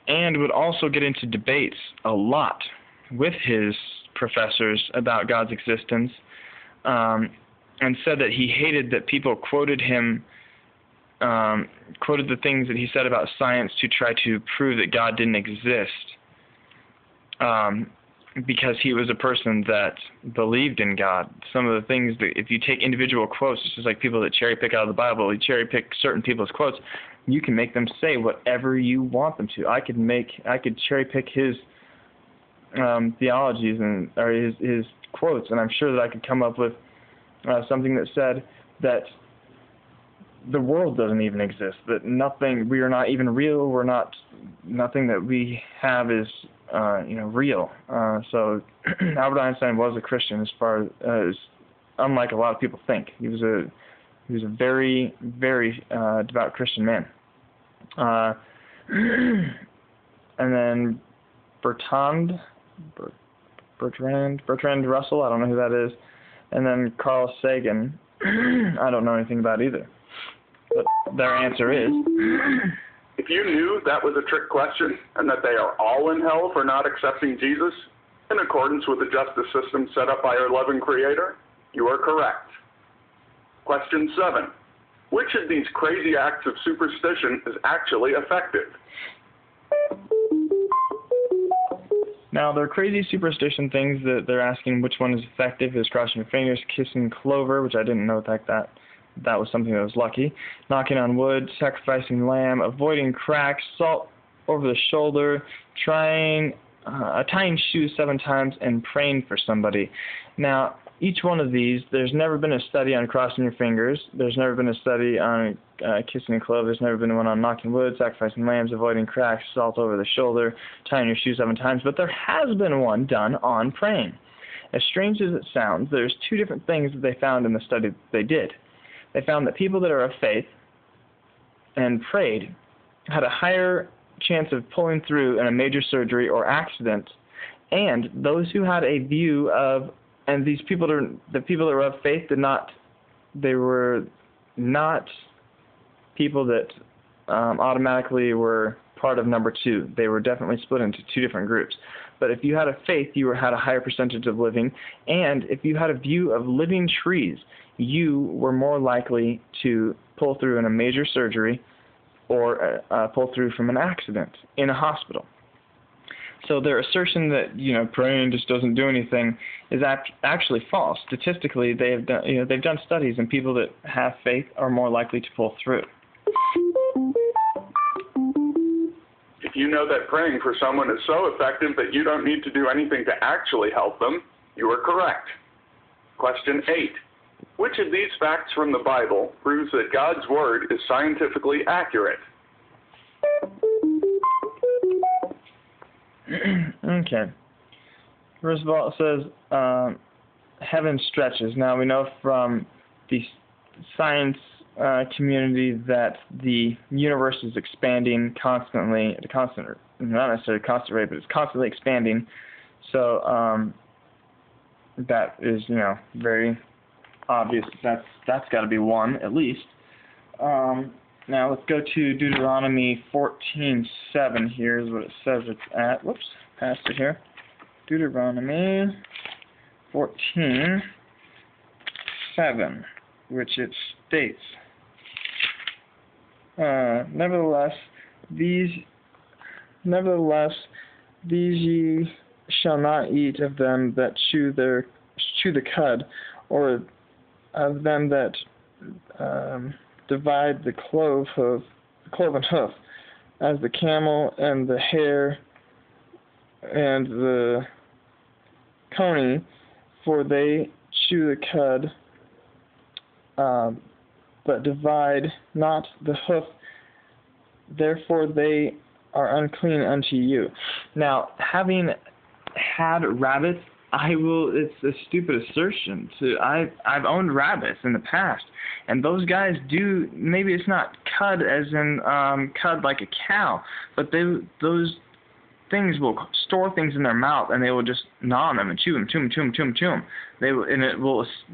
and would also get into debates a lot with his professors about God's existence, and said that he hated that people quoted him, quoted the things that he said about science to try to prove that God didn't exist, because he was a person that believed in God. Some of the things that, if you take individual quotes, it's just like people that cherry pick out of the Bible, you cherry pick certain people's quotes, you can make them say whatever you want them to. I could cherry pick his theologies or his quotes, and I'm sure that I could come up with something that said that the world doesn't even exist, that we are not even real, nothing that we have is real. So Albert Einstein was a Christian, as far as unlike a lot of people think. He was a very, very devout Christian man. And then Bertrand Russell, I don't know who that is, and then Carl Sagan, I don't know anything about either. But their answer is, if you knew that was a trick question and that they are all in hell for not accepting Jesus, in accordance with the justice system set up by our loving Creator, you are correct. Question 7. Which of these crazy acts of superstition is actually effective? Now, there are crazy superstition things that they're asking which one is effective. Is crossing your fingers, kissing clover, which I didn't know that was something that was lucky, knocking on wood, sacrificing lamb, avoiding cracks, salt over the shoulder, tying shoes 7 times, and praying for somebody. Now, each one of these, there's never been a study on crossing your fingers. There's never been a study on kissing a clover. There's never been one on knocking wood, sacrificing lambs, avoiding cracks, salt over the shoulder, tying your shoes 7 times. But there has been one done on praying. As strange as it sounds, there's 2 different things that they found in the study that they did. They found that people that are of faith and prayed had a higher chance of pulling through in a major surgery or accident, and those who had a view of, and the people that were of faith they were not people that automatically were part of number 2. They were definitely split into 2 different groups. But if you had a faith, you had a higher percentage of living, and if you had a view of living trees, you were more likely to pull through in a major surgery or pull through from an accident in a hospital. So their assertion that praying just doesn't do anything is actually false. Statistically, they've done studies, and people that have faith are more likely to pull through. If you know that praying for someone is so effective that you don't need to do anything to actually help them, you are correct. Question 8. Which of these facts from the Bible proves that God's Word is scientifically accurate? Okay. First of all, it says heaven stretches. Now, we know from the science community that the universe is expanding constantly at a not necessarily constant rate, but it's constantly expanding. So that is, very obvious. That's got to be one at least. Now let's go to Deuteronomy 14:7. Here's what it says it's at. Whoops, passed it here. Deuteronomy 14:7, which it states, Nevertheless, these ye shall not eat of them that chew the cud, or of them that divide the cloven hoof, as the camel and the hare and the coney, for they chew the cud, but divide not the hoof, therefore they are unclean unto you. Now, having had rabbits, it's a stupid assertion. I've owned rabbits in the past, and those guys do, maybe it's not cud as in cud like a cow, but those things will store things in their mouth, and they will just gnaw on them and chew them.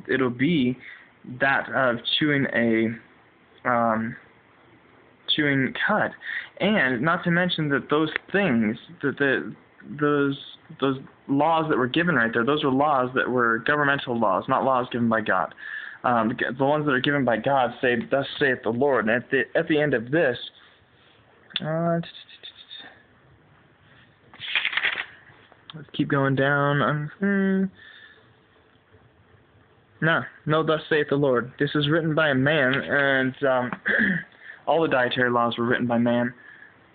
It'll be that of chewing chewing cud. And not to mention that those things, those laws that were given right there, those were laws that were governmental laws, not laws given by God. The ones that are given by God say, "Thus saith the Lord." And at the end of this, let's keep going down. No, thus saith the Lord. This is written by a man, and all the dietary laws were written by man,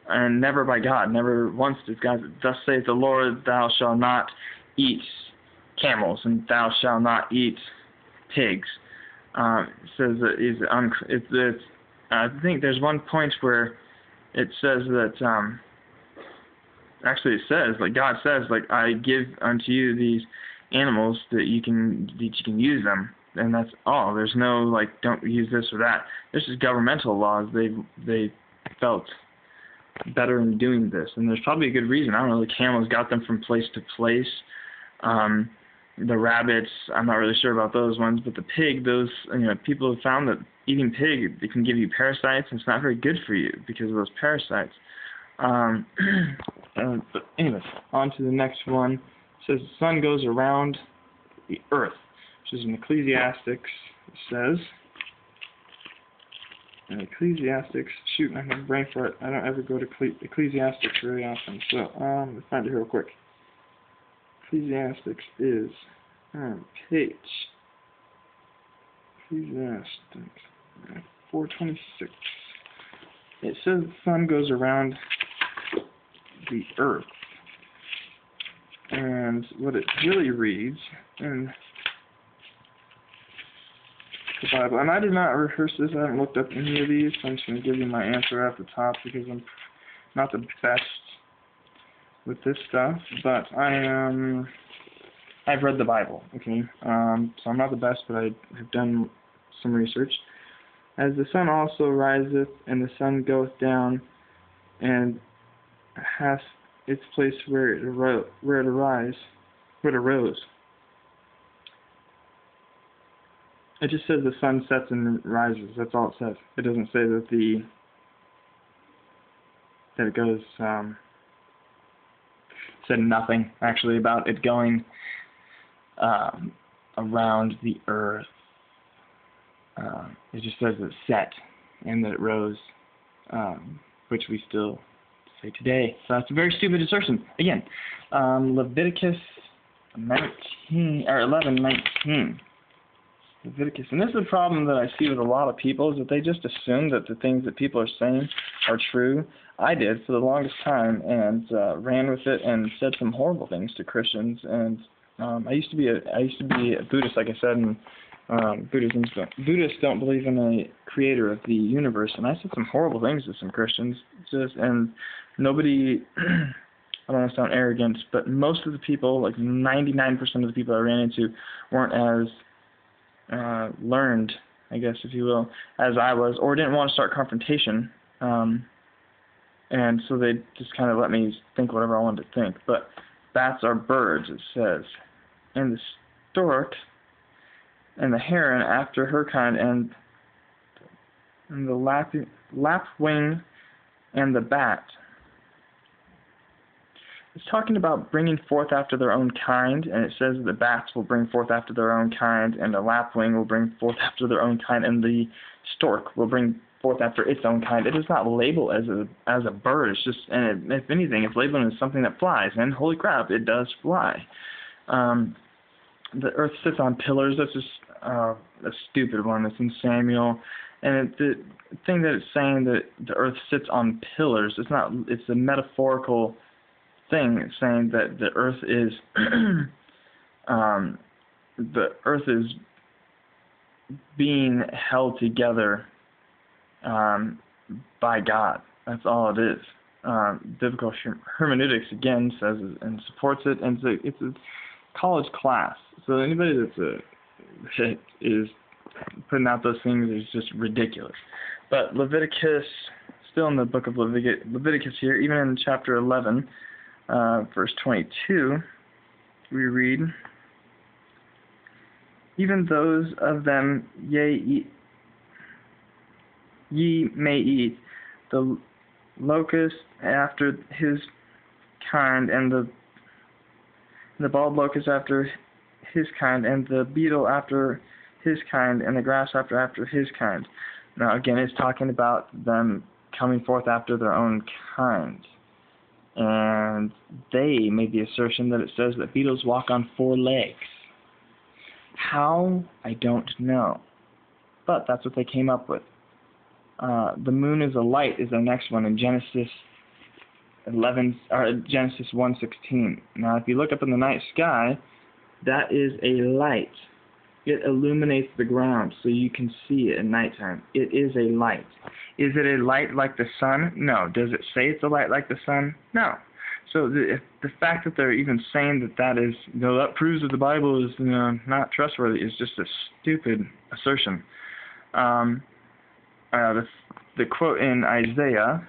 and never by God. Never once did God, "Thus saith the Lord, thou shalt not eat camels, and thou shalt not eat pigs." It says that I think there's one point where it says that, actually it says, like God says, like, "I give unto you these animals that you can use them," and that's all. There's no, like, don't use this or that. This is governmental laws. They felt better in doing this, and there's probably a good reason. I don't know, the camels got them from place to place. The rabbits, I'm not really sure about those ones, but the pig, those, people have found that eating pig, it can give you parasites, and it's not very good for you because of those parasites. But anyways, on to the next one. It says the sun goes around the earth, which is in Ecclesiastics. It says, in Ecclesiastics, shoot, I have a brain for it. I don't ever go to Ecclesiastics very often, so let's find it real quick. Ecclesiastics is page Ecclesiastics 426. It says the sun goes around the earth, and what it really reads in the Bible, and I did not rehearse this, I haven't looked up any of these, so I'm just going to give you my answer at the top because I'm not the best with this stuff, but I've read the Bible, okay, so I'm not the best, but I have done some research. As the sun also riseth, and the sun goeth down, and hath its place where it arose. It just says the sun sets and rises. That's all it says. It doesn't say that it goes. Said nothing actually about it going around the earth. It just says it set and that it rose, which we still say today. So that's a very stupid assertion. Again, Leviticus 11:19. Leviticus, and this is a problem that I see with a lot of people, is that they just assume that the things that people are saying are true. I did for the longest time, and ran with it and said some horrible things to Christians. And I used to be a Buddhist, like I said, and Buddhists don't believe in a creator of the universe, and I said some horrible things to some Christians. And nobody, I don't want to sound arrogant, but most of the people, like 99% of the people I ran into, weren't as learned, I guess, if you will, as I was, or didn't want to start confrontation. And so they just kind of let me think whatever I wanted to think. But bats are birds, it says. And the stork and the heron after her kind, and the lapwing and the bat. It's talking about bringing forth after their own kind, and it says that the bats will bring forth after their own kind, and the lapwing will bring forth after their own kind, and the stork will bring forth after its own kind. It is not labeled as a bird. It's just, and if anything, it's labeled as something that flies, and holy crap, it does fly. The earth sits on pillars. That's just a stupid one. It's in Samuel, and the thing that it's saying that the earth sits on pillars, it's not. It's a metaphorical thing. It's saying that the earth is being held together by God. That's all it is. Biblical hermeneutics again says and supports it, and it's a college class. So anybody that is putting out those things is just ridiculous. But Leviticus, still in the book of Leviticus here, even in chapter 11, verse 22, we read, "Even those of them ye may eat, the locust after his kind, and the bald locust after his kind, and the beetle after his kind, and the grasshopper after his kind. Now again, it's talking about them coming forth after their own kind. And they made the assertion that it says that beetles walk on 4 legs. How? I don't know. But that's what they came up with. The moon is a light is the next one in Genesis 1:16. Now, if you look up in the night sky, that is a light. It illuminates the ground so you can see it at nighttime. It is a light. Is it a light like the sun? No. Does it say it's a light like the sun? No. So the fact that they're even saying that is, that proves that the Bible is not trustworthy is just a stupid assertion. The quote in Isaiah